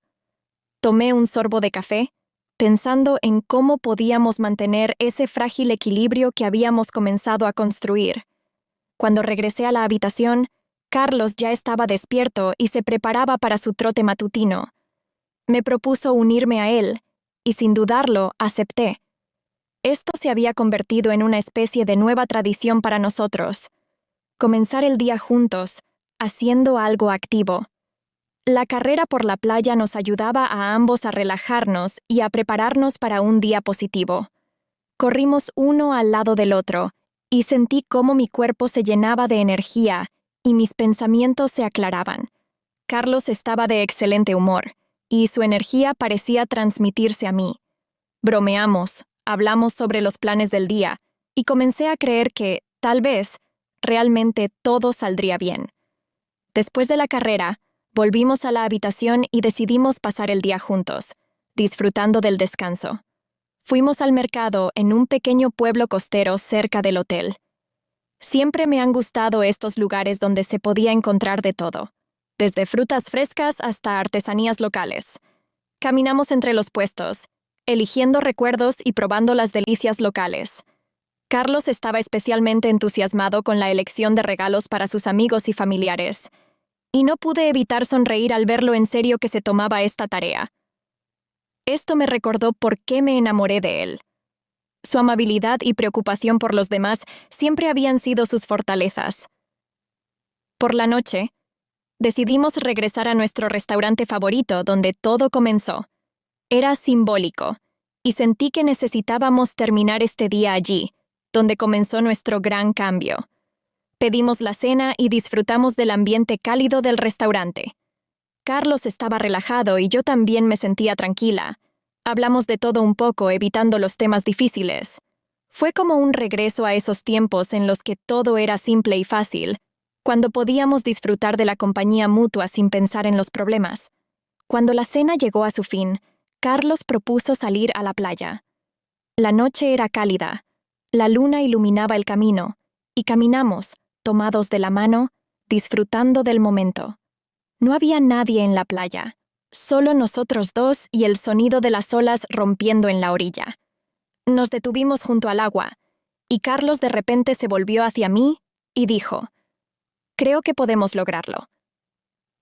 Tomé un sorbo de café, pensando en cómo podíamos mantener ese frágil equilibrio que habíamos comenzado a construir. Cuando regresé a la habitación, Carlos ya estaba despierto y se preparaba para su trote matutino. Me propuso unirme a él, y sin dudarlo, acepté. Esto se había convertido en una especie de nueva tradición para nosotros. Comenzar el día juntos, haciendo algo activo. La carrera por la playa nos ayudaba a ambos a relajarnos y a prepararnos para un día positivo. Corrimos uno al lado del otro, y sentí cómo mi cuerpo se llenaba de energía y mis pensamientos se aclaraban. Carlos estaba de excelente humor, y su energía parecía transmitirse a mí. Bromeamos, hablamos sobre los planes del día, y comencé a creer que, tal vez, realmente todo saldría bien. Después de la carrera, volvimos a la habitación y decidimos pasar el día juntos, disfrutando del descanso. Fuimos al mercado en un pequeño pueblo costero cerca del hotel. Siempre me han gustado estos lugares donde se podía encontrar de todo, desde frutas frescas hasta artesanías locales. Caminamos entre los puestos, eligiendo recuerdos y probando las delicias locales. Carlos estaba especialmente entusiasmado con la elección de regalos para sus amigos y familiares, y no pude evitar sonreír al verlo en serio que se tomaba esta tarea. Esto me recordó por qué me enamoré de él. Su amabilidad y preocupación por los demás siempre habían sido sus fortalezas. Por la noche, decidimos regresar a nuestro restaurante favorito donde todo comenzó. Era simbólico, y sentí que necesitábamos terminar este día allí, donde comenzó nuestro gran cambio. Pedimos la cena y disfrutamos del ambiente cálido del restaurante. Carlos estaba relajado y yo también me sentía tranquila. Hablamos de todo un poco, evitando los temas difíciles. Fue como un regreso a esos tiempos en los que todo era simple y fácil, cuando podíamos disfrutar de la compañía mutua sin pensar en los problemas. Cuando la cena llegó a su fin, Carlos propuso salir a la playa. La noche era cálida, la luna iluminaba el camino, y caminamos, tomados de la mano, disfrutando del momento. No había nadie en la playa, solo nosotros dos y el sonido de las olas rompiendo en la orilla. Nos detuvimos junto al agua, y Carlos de repente se volvió hacia mí y dijo: «Creo que podemos lograrlo».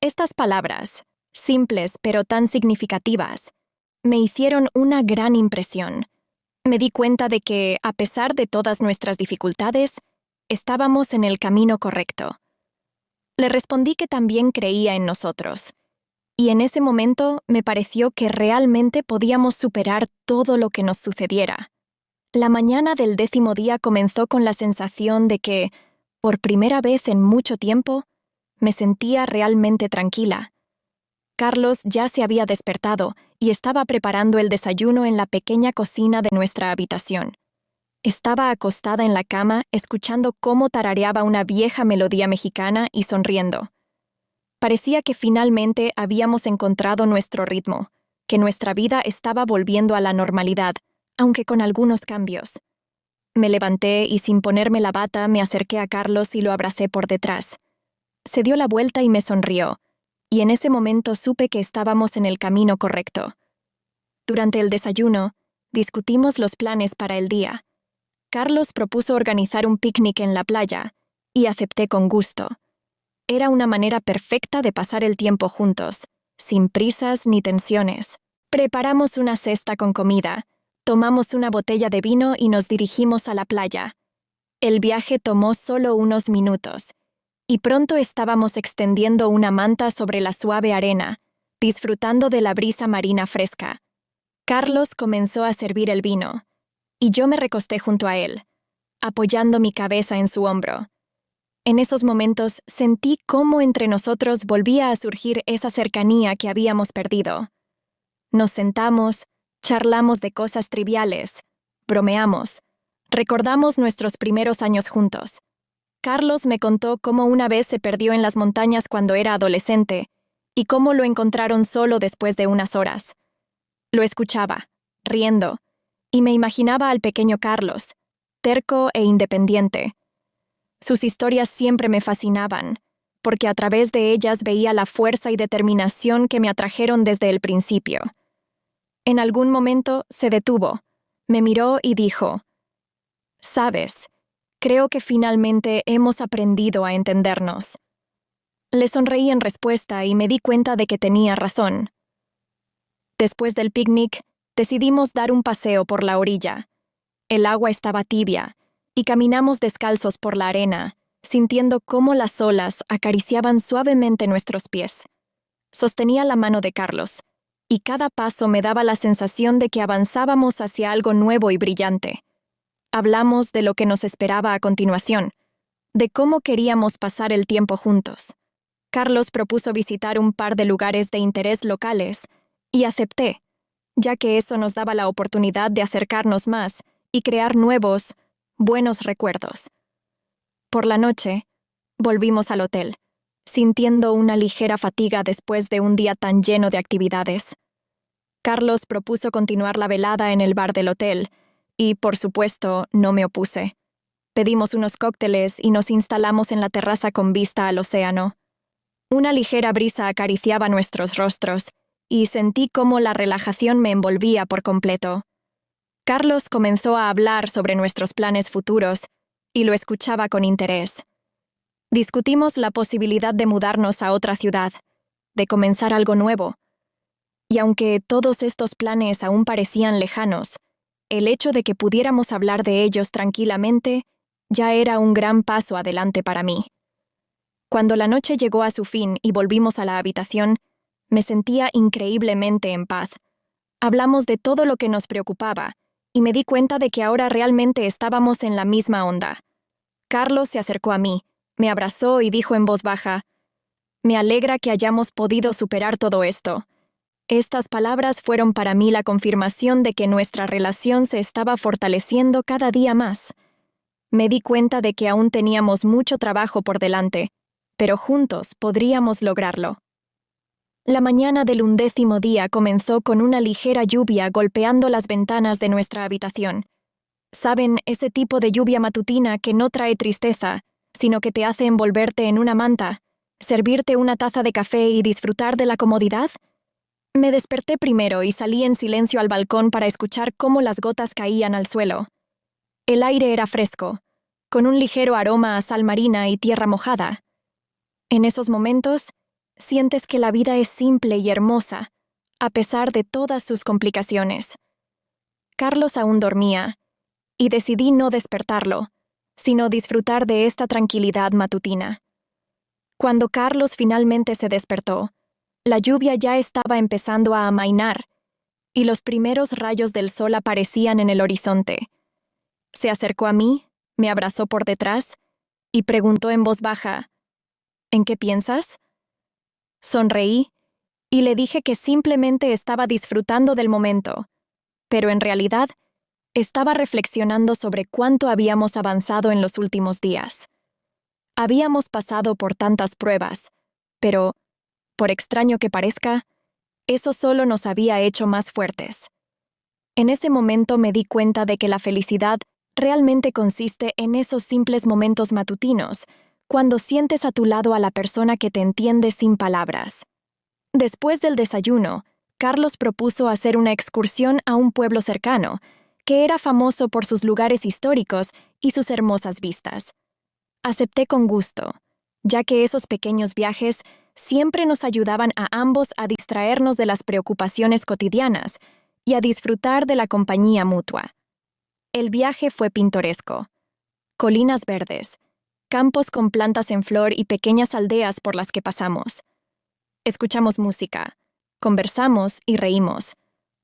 Estas palabras, simples pero tan significativas, me hicieron una gran impresión. Me di cuenta de que, a pesar de todas nuestras dificultades, estábamos en el camino correcto. Le respondí que también creía en nosotros, y en ese momento me pareció que realmente podíamos superar todo lo que nos sucediera. La mañana del 10º día comenzó con la sensación de que, por primera vez en mucho tiempo, me sentía realmente tranquila. Carlos ya se había despertado y estaba preparando el desayuno en la pequeña cocina de nuestra habitación. Estaba acostada en la cama, escuchando cómo tarareaba una vieja melodía mexicana y sonriendo. Parecía que finalmente habíamos encontrado nuestro ritmo, que nuestra vida estaba volviendo a la normalidad, aunque con algunos cambios. Me levanté y sin ponerme la bata me acerqué a Carlos y lo abracé por detrás. Se dio la vuelta y me sonrió, y en ese momento supe que estábamos en el camino correcto. Durante el desayuno, discutimos los planes para el día. Carlos propuso organizar un picnic en la playa, y acepté con gusto. Era una manera perfecta de pasar el tiempo juntos, sin prisas ni tensiones. Preparamos una cesta con comida, tomamos una botella de vino y nos dirigimos a la playa. El viaje tomó solo unos minutos, y pronto estábamos extendiendo una manta sobre la suave arena, disfrutando de la brisa marina fresca. Carlos comenzó a servir el vino, y yo me recosté junto a él, apoyando mi cabeza en su hombro. En esos momentos sentí cómo entre nosotros volvía a surgir esa cercanía que habíamos perdido. Nos sentamos, charlamos de cosas triviales, bromeamos, recordamos nuestros primeros años juntos. Carlos me contó cómo una vez se perdió en las montañas cuando era adolescente y cómo lo encontraron solo después de unas horas. Lo escuchaba, riendo, y me imaginaba al pequeño Carlos, terco e independiente. Sus historias siempre me fascinaban, porque a través de ellas veía la fuerza y determinación que me atrajeron desde el principio. En algún momento se detuvo, me miró y dijo: «Sabes, creo que finalmente hemos aprendido a entendernos». Le sonreí en respuesta y me di cuenta de que tenía razón. Después del picnic, decidimos dar un paseo por la orilla. El agua estaba tibia, y caminamos descalzos por la arena, sintiendo cómo las olas acariciaban suavemente nuestros pies. Sostenía la mano de Carlos, y cada paso me daba la sensación de que avanzábamos hacia algo nuevo y brillante. Hablamos de lo que nos esperaba a continuación, de cómo queríamos pasar el tiempo juntos. Carlos propuso visitar un par de lugares de interés locales, y acepté, ya que eso nos daba la oportunidad de acercarnos más y crear nuevos, buenos recuerdos. Por la noche, volvimos al hotel, sintiendo una ligera fatiga después de un día tan lleno de actividades. Carlos propuso continuar la velada en el bar del hotel, y, por supuesto, no me opuse. Pedimos unos cócteles y nos instalamos en la terraza con vista al océano. Una ligera brisa acariciaba nuestros rostros, y sentí cómo la relajación me envolvía por completo. Carlos comenzó a hablar sobre nuestros planes futuros, y lo escuchaba con interés. Discutimos la posibilidad de mudarnos a otra ciudad, de comenzar algo nuevo. Y aunque todos estos planes aún parecían lejanos, el hecho de que pudiéramos hablar de ellos tranquilamente ya era un gran paso adelante para mí. Cuando la noche llegó a su fin y volvimos a la habitación, me sentía increíblemente en paz. Hablamos de todo lo que nos preocupaba, y me di cuenta de que ahora realmente estábamos en la misma onda. Carlos se acercó a mí, me abrazó y dijo en voz baja: «Me alegra que hayamos podido superar todo esto». Estas palabras fueron para mí la confirmación de que nuestra relación se estaba fortaleciendo cada día más. Me di cuenta de que aún teníamos mucho trabajo por delante, pero juntos podríamos lograrlo. La mañana del 11º día comenzó con una ligera lluvia golpeando las ventanas de nuestra habitación. ¿Saben, ese tipo de lluvia matutina que no trae tristeza, sino que te hace envolverte en una manta, servirte una taza de café y disfrutar de la comodidad? Me desperté primero y salí en silencio al balcón para escuchar cómo las gotas caían al suelo. El aire era fresco, con un ligero aroma a sal marina y tierra mojada. En esos momentos, sientes que la vida es simple y hermosa, a pesar de todas sus complicaciones. Carlos aún dormía, y decidí no despertarlo, sino disfrutar de esta tranquilidad matutina. Cuando Carlos finalmente se despertó, la lluvia ya estaba empezando a amainar, y los primeros rayos del sol aparecían en el horizonte. Se acercó a mí, me abrazó por detrás y preguntó en voz baja, ¿en qué piensas? Sonreí y le dije que simplemente estaba disfrutando del momento, pero en realidad estaba reflexionando sobre cuánto habíamos avanzado en los últimos días. Habíamos pasado por tantas pruebas, pero, por extraño que parezca, eso solo nos había hecho más fuertes. En ese momento me di cuenta de que la felicidad realmente consiste en esos simples momentos matutinos, cuando sientes a tu lado a la persona que te entiende sin palabras. Después del desayuno, Carlos propuso hacer una excursión a un pueblo cercano, que era famoso por sus lugares históricos y sus hermosas vistas. Acepté con gusto, ya que esos pequeños viajes siempre nos ayudaban a ambos a distraernos de las preocupaciones cotidianas y a disfrutar de la compañía mutua. El viaje fue pintoresco. Colinas verdes, campos con plantas en flor y pequeñas aldeas por las que pasamos. Escuchamos música, conversamos y reímos,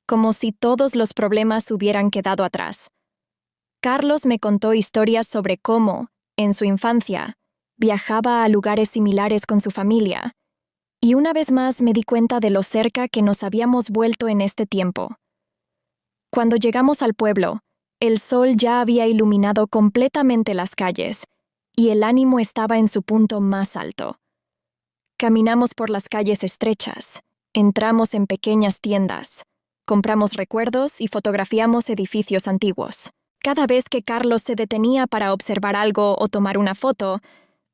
como si todos los problemas hubieran quedado atrás. Carlos me contó historias sobre cómo, en su infancia, viajaba a lugares similares con su familia, y una vez más me di cuenta de lo cerca que nos habíamos vuelto en este tiempo. Cuando llegamos al pueblo, el sol ya había iluminado completamente las calles, y el ánimo estaba en su punto más alto. Caminamos por las calles estrechas, entramos en pequeñas tiendas, compramos recuerdos y fotografiamos edificios antiguos. Cada vez que Carlos se detenía para observar algo o tomar una foto,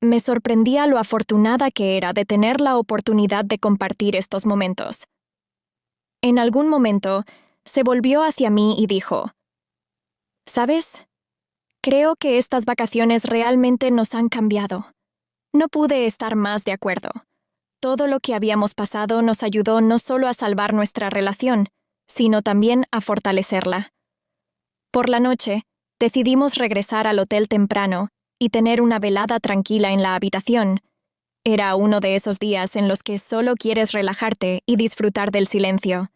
me sorprendía lo afortunada que era de tener la oportunidad de compartir estos momentos. En algún momento, se volvió hacia mí y dijo, ¿sabes? Creo que estas vacaciones realmente nos han cambiado. No pude estar más de acuerdo. Todo lo que habíamos pasado nos ayudó no solo a salvar nuestra relación, sino también a fortalecerla. Por la noche, decidimos regresar al hotel temprano y tener una velada tranquila en la habitación. Era uno de esos días en los que solo quieres relajarte y disfrutar del silencio.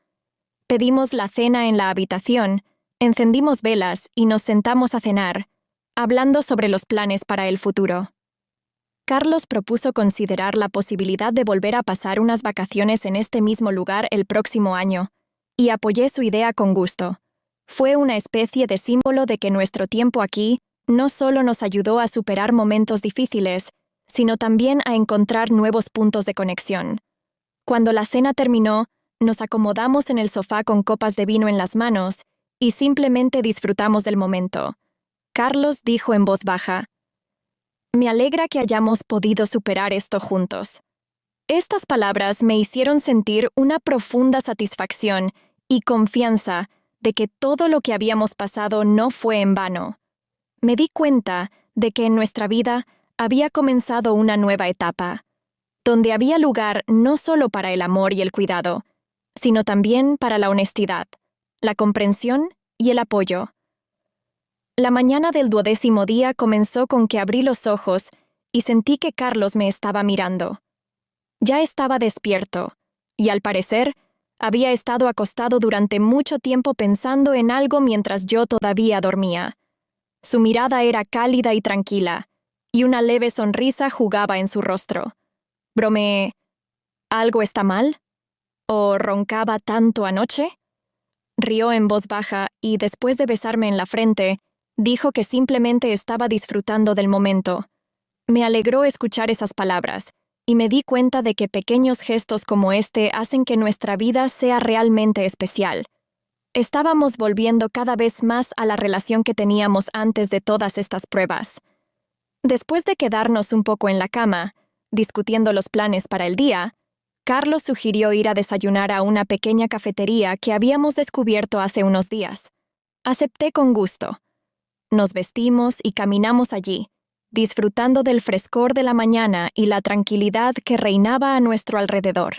Pedimos la cena en la habitación, encendimos velas y nos sentamos a cenar, hablando sobre los planes para el futuro. Carlos propuso considerar la posibilidad de volver a pasar unas vacaciones en este mismo lugar el próximo año, y apoyé su idea con gusto. Fue una especie de símbolo de que nuestro tiempo aquí no solo nos ayudó a superar momentos difíciles, sino también a encontrar nuevos puntos de conexión. Cuando la cena terminó, nos acomodamos en el sofá con copas de vino en las manos y simplemente disfrutamos del momento. Carlos dijo en voz baja, «Me alegra que hayamos podido superar esto juntos». Estas palabras me hicieron sentir una profunda satisfacción y confianza de que todo lo que habíamos pasado no fue en vano. Me di cuenta de que en nuestra vida había comenzado una nueva etapa, donde había lugar no solo para el amor y el cuidado, sino también para la honestidad, la comprensión y el apoyo. La mañana del 12º día comenzó con que abrí los ojos y sentí que Carlos me estaba mirando. Ya estaba despierto, y al parecer, había estado acostado durante mucho tiempo pensando en algo mientras yo todavía dormía. Su mirada era cálida y tranquila, y una leve sonrisa jugaba en su rostro. Bromeé, ¿algo está mal? ¿O roncaba tanto anoche? Rió en voz baja y, después de besarme en la frente, dijo que simplemente estaba disfrutando del momento. Me alegró escuchar esas palabras, y me di cuenta de que pequeños gestos como este hacen que nuestra vida sea realmente especial. Estábamos volviendo cada vez más a la relación que teníamos antes de todas estas pruebas. Después de quedarnos un poco en la cama, discutiendo los planes para el día, Carlos sugirió ir a desayunar a una pequeña cafetería que habíamos descubierto hace unos días. Acepté con gusto. Nos vestimos y caminamos allí, disfrutando del frescor de la mañana y la tranquilidad que reinaba a nuestro alrededor.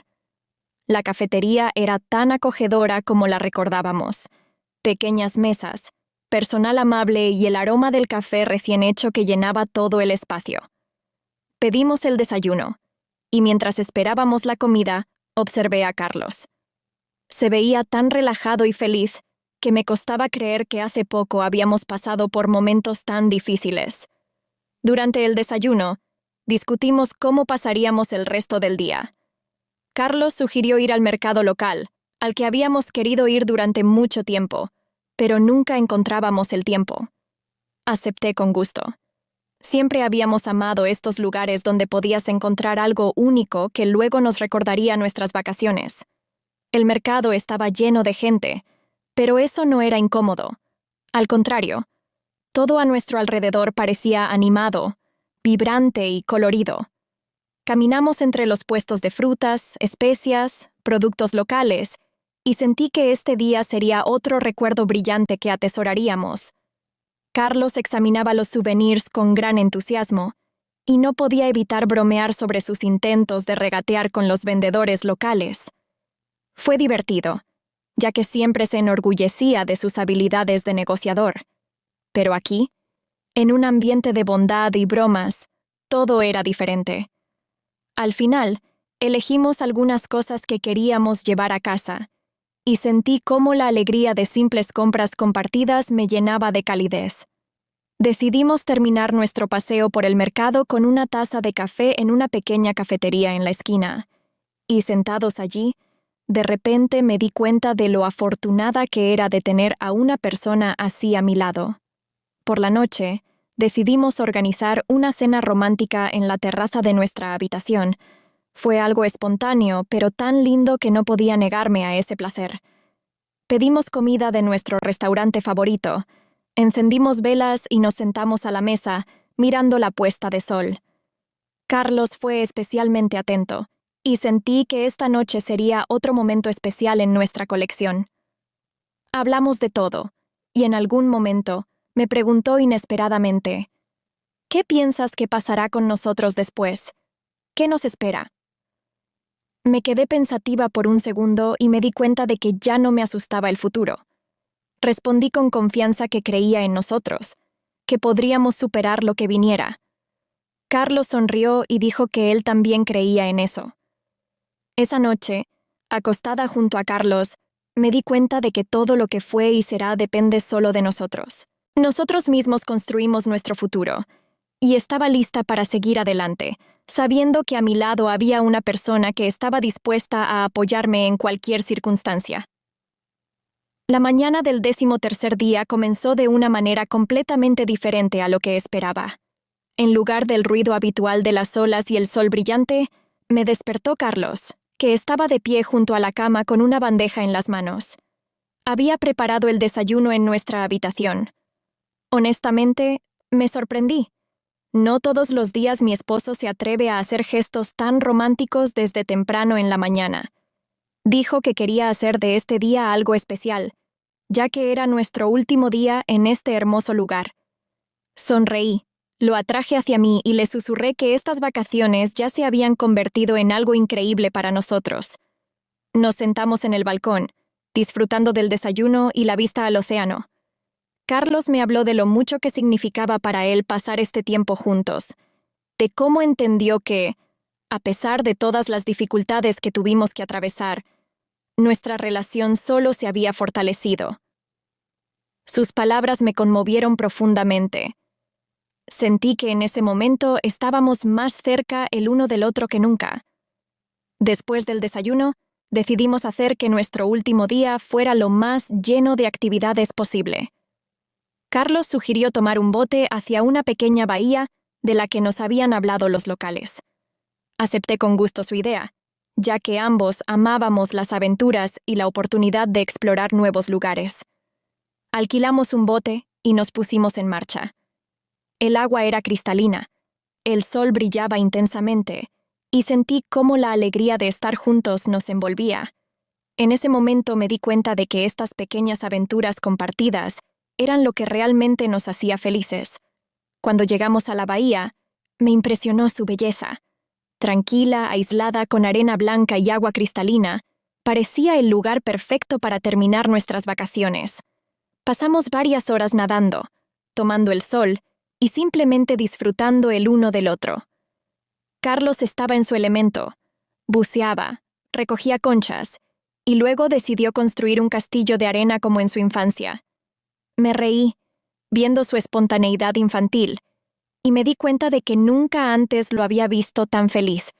La cafetería era tan acogedora como la recordábamos. Pequeñas mesas, personal amable y el aroma del café recién hecho que llenaba todo el espacio. Pedimos el desayuno, y mientras esperábamos la comida, observé a Carlos. Se veía tan relajado y feliz que me costaba creer que hace poco habíamos pasado por momentos tan difíciles. Durante el desayuno, discutimos cómo pasaríamos el resto del día. Carlos sugirió ir al mercado local, al que habíamos querido ir durante mucho tiempo, pero nunca encontrábamos el tiempo. Acepté con gusto. Siempre habíamos amado estos lugares donde podías encontrar algo único que luego nos recordaría nuestras vacaciones. El mercado estaba lleno de gente, pero eso no era incómodo. Al contrario, todo a nuestro alrededor parecía animado, vibrante y colorido. Caminamos entre los puestos de frutas, especias, productos locales, y sentí que este día sería otro recuerdo brillante que atesoraríamos. Carlos examinaba los souvenirs con gran entusiasmo, y no podía evitar bromear sobre sus intentos de regatear con los vendedores locales. Fue divertido, ya que siempre se enorgullecía de sus habilidades de negociador. Pero aquí, en un ambiente de bondad y bromas, todo era diferente. Al final, elegimos algunas cosas que queríamos llevar a casa, y sentí cómo la alegría de simples compras compartidas me llenaba de calidez. Decidimos terminar nuestro paseo por el mercado con una taza de café en una pequeña cafetería en la esquina, y sentados allí, de repente me di cuenta de lo afortunada que era de tener a una persona así a mi lado. Por la noche, decidimos organizar una cena romántica en la terraza de nuestra habitación. Fue algo espontáneo, pero tan lindo que no podía negarme a ese placer. Pedimos comida de nuestro restaurante favorito, encendimos velas y nos sentamos a la mesa, mirando la puesta de sol. Carlos fue especialmente atento, y sentí que esta noche sería otro momento especial en nuestra colección. Hablamos de todo, y en algún momento me preguntó inesperadamente: ¿qué piensas que pasará con nosotros después? ¿Qué nos espera? Me quedé pensativa por un segundo y me di cuenta de que ya no me asustaba el futuro. Respondí con confianza que creía en nosotros, que podríamos superar lo que viniera. Carlos sonrió y dijo que él también creía en eso. Esa noche, acostada junto a Carlos, me di cuenta de que todo lo que fue y será depende solo de nosotros. Nosotros mismos construimos nuestro futuro, y estaba lista para seguir adelante, sabiendo que a mi lado había una persona que estaba dispuesta a apoyarme en cualquier circunstancia. La mañana del 13º día comenzó de una manera completamente diferente a lo que esperaba. En lugar del ruido habitual de las olas y el sol brillante, me despertó Carlos, que estaba de pie junto a la cama con una bandeja en las manos. Había preparado el desayuno en nuestra habitación. Honestamente, me sorprendí. No todos los días mi esposo se atreve a hacer gestos tan románticos desde temprano en la mañana. Dijo que quería hacer de este día algo especial, ya que era nuestro último día en este hermoso lugar. Sonreí, lo atraje hacia mí y le susurré que estas vacaciones ya se habían convertido en algo increíble para nosotros. Nos sentamos en el balcón, disfrutando del desayuno y la vista al océano. Carlos me habló de lo mucho que significaba para él pasar este tiempo juntos, de cómo entendió que, a pesar de todas las dificultades que tuvimos que atravesar, nuestra relación solo se había fortalecido. Sus palabras me conmovieron profundamente. Sentí que en ese momento estábamos más cerca el uno del otro que nunca. Después del desayuno, decidimos hacer que nuestro último día fuera lo más lleno de actividades posible. Carlos sugirió tomar un bote hacia una pequeña bahía de la que nos habían hablado los locales. Acepté con gusto su idea, ya que ambos amábamos las aventuras y la oportunidad de explorar nuevos lugares. Alquilamos un bote y nos pusimos en marcha. El agua era cristalina, el sol brillaba intensamente, y sentí cómo la alegría de estar juntos nos envolvía. En ese momento me di cuenta de que estas pequeñas aventuras compartidas eran lo que realmente nos hacía felices. Cuando llegamos a la bahía, me impresionó su belleza. Tranquila, aislada, con arena blanca y agua cristalina, parecía el lugar perfecto para terminar nuestras vacaciones. Pasamos varias horas nadando, tomando el sol y simplemente disfrutando el uno del otro. Carlos estaba en su elemento. Buceaba, recogía conchas y luego decidió construir un castillo de arena como en su infancia. Me reí, viendo su espontaneidad infantil, y me di cuenta de que nunca antes lo había visto tan feliz.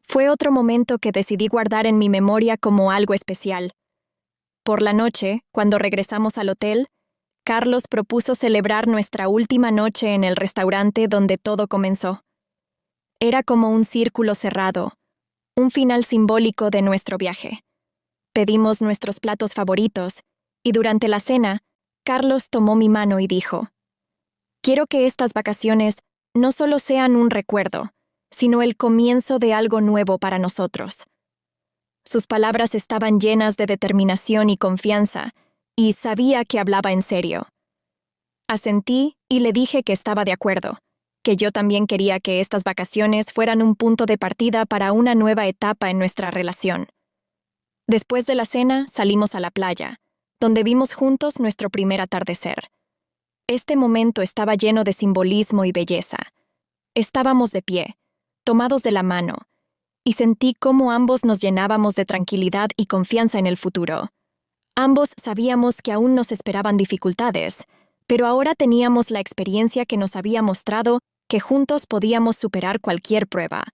Fue otro momento que decidí guardar en mi memoria como algo especial. Por la noche, cuando regresamos al hotel, Carlos propuso celebrar nuestra última noche en el restaurante donde todo comenzó. Era como un círculo cerrado, un final simbólico de nuestro viaje. Pedimos nuestros platos favoritos, y durante la cena, Carlos tomó mi mano y dijo: «Quiero que estas vacaciones no solo sean un recuerdo, sino el comienzo de algo nuevo para nosotros». Sus palabras estaban llenas de determinación y confianza, y sabía que hablaba en serio. Asentí y le dije que estaba de acuerdo, que yo también quería que estas vacaciones fueran un punto de partida para una nueva etapa en nuestra relación. Después de la cena, salimos a la playa, donde vimos juntos nuestro primer atardecer. Este momento estaba lleno de simbolismo y belleza. Estábamos de pie, tomados de la mano, y sentí cómo ambos nos llenábamos de tranquilidad y confianza en el futuro. Ambos sabíamos que aún nos esperaban dificultades, pero ahora teníamos la experiencia que nos había mostrado que juntos podíamos superar cualquier prueba.